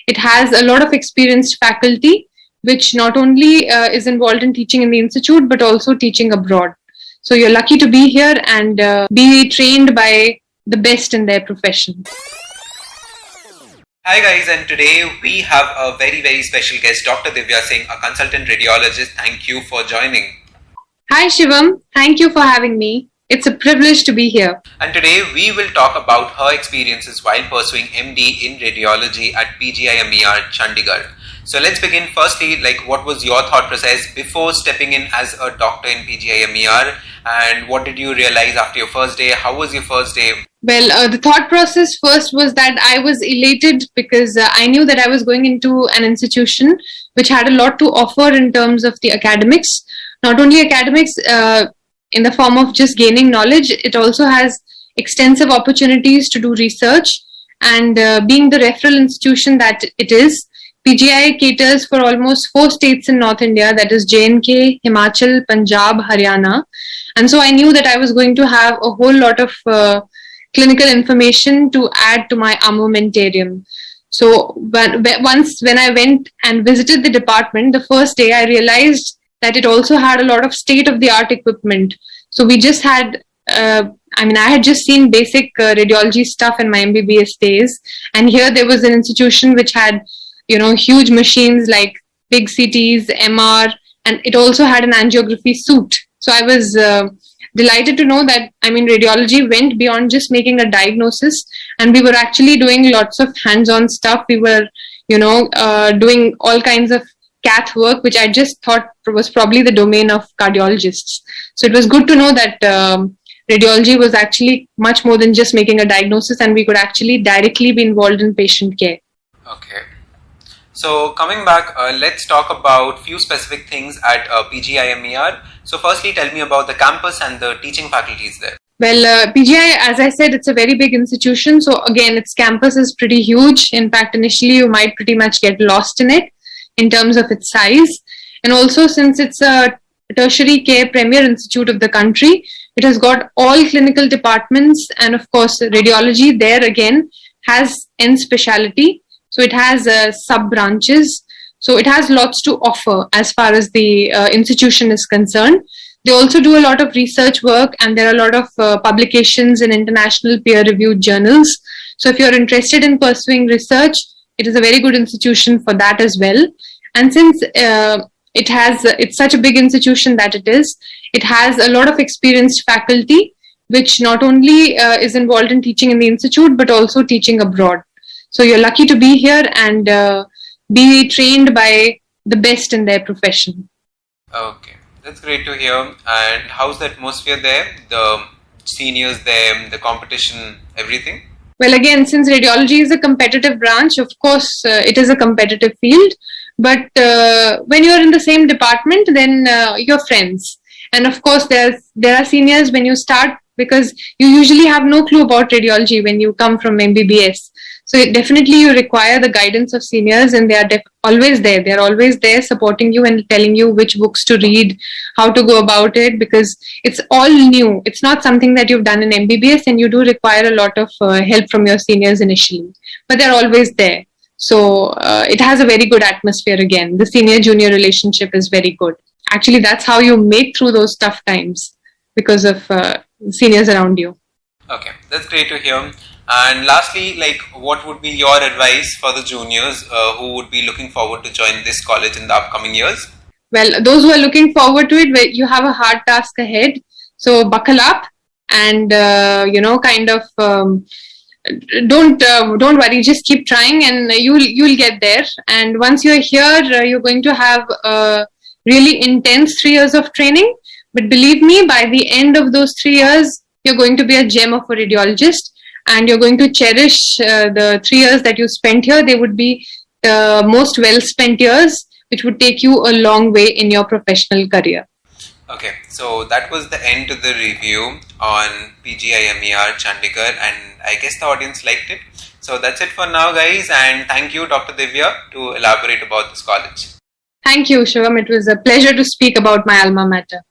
It has a lot of experienced faculty, which not only is involved in teaching in the institute, but also teaching abroad. So you're lucky to be here and be trained by the best in their profession. Hi guys, and today we have a very special guest, Dr. Divya Singh, a consultant radiologist. Thank you for joining. Hi Shivam, thank you for having me. It's a privilege to be here. And today we will talk about her experiences while pursuing MD in radiology at PGIMER Chandigarh. So let's begin firstly, what was your thought process before stepping in as a doctor in PGIMER, and what did you realize after your first day? How was your first day? Well, the thought process first was that I was elated because I knew that I was going into an institution which had a lot to offer in terms of the academics. Not only academics in the form of just gaining knowledge, it also has extensive opportunities to do research, and being the referral institution that it is, PGI caters for almost 4 states in North India, that is J&K, Himachal, Punjab, Haryana. And so I knew that I was going to have a whole lot of clinical information to add to my armamentarium. So when I went and visited the department the first day, I realized that it also had a lot of state-of-the-art equipment. So we just had, I had just seen basic radiology stuff in my MBBS days, and here there was an institution which had, huge machines like big CTs, MR, and it also had an angiography suite. So I was delighted to know that, radiology went beyond just making a diagnosis, and we were actually doing lots of hands-on stuff. We were, doing all kinds of cath work, which I just thought was probably the domain of cardiologists. So it was good to know that radiology was actually much more than just making a diagnosis, and we could actually directly be involved in patient care. Okay. So coming back, let's talk about few specific things at PGIMER. So firstly, tell me about the campus and the teaching faculties there. Well, PGI, as I said, it's a very big institution. So again, its campus is pretty huge. In fact, initially you might pretty much get lost in it in terms of its size. And also, since it's a tertiary care premier institute of the country, it has got all clinical departments, and of course, radiology there again has N specialty. So it has sub-branches. So it has lots to offer as far as the institution is concerned. They also do a lot of research work, and there are a lot of publications in international peer-reviewed journals. So if you're interested in pursuing research, it is a very good institution for that as well. And since it's such a big institution that it has a lot of experienced faculty, which not only is involved in teaching in the institute, but also teaching abroad. So you're lucky to be here and be trained by the best in their profession. Okay, that's great to hear. And how's the atmosphere there? The seniors there, the competition, everything? Well, again, since radiology is a competitive branch, of course, it is a competitive field. But when you're in the same department, then you're friends. And of course, there are seniors when you start, because you usually have no clue about radiology when you come from MBBS. So definitely you require the guidance of seniors, and they are always there. They're always there supporting you and telling you which books to read, how to go about it, because it's all new. It's not something that you've done in MBBS, and you do require a lot of help from your seniors initially. But they're always there. So it has a very good atmosphere again. The senior-junior relationship is very good. Actually, that's how you make through those tough times, because of seniors around you. Okay, that's great to hear. And lastly, what would be your advice for the juniors who would be looking forward to join this college in the upcoming years? Well, those who are looking forward to it, you have a hard task ahead. So buckle up and, don't worry, just keep trying, and you'll get there. And once you're here, you're going to have a really intense 3 years of training. But believe me, by the end of those 3 years, you're going to be a gem of a radiologist, and you're going to cherish the 3 years that you spent here. They would be the most well spent years, which would take you a long way in your professional career. Okay, so that was the end of the review on PGIMER Chandigarh, and I guess the audience liked it. So that's it for now, guys, and thank you, Dr. Divya, to elaborate about this college. Thank you, Shivam. It was a pleasure to speak about my alma mater.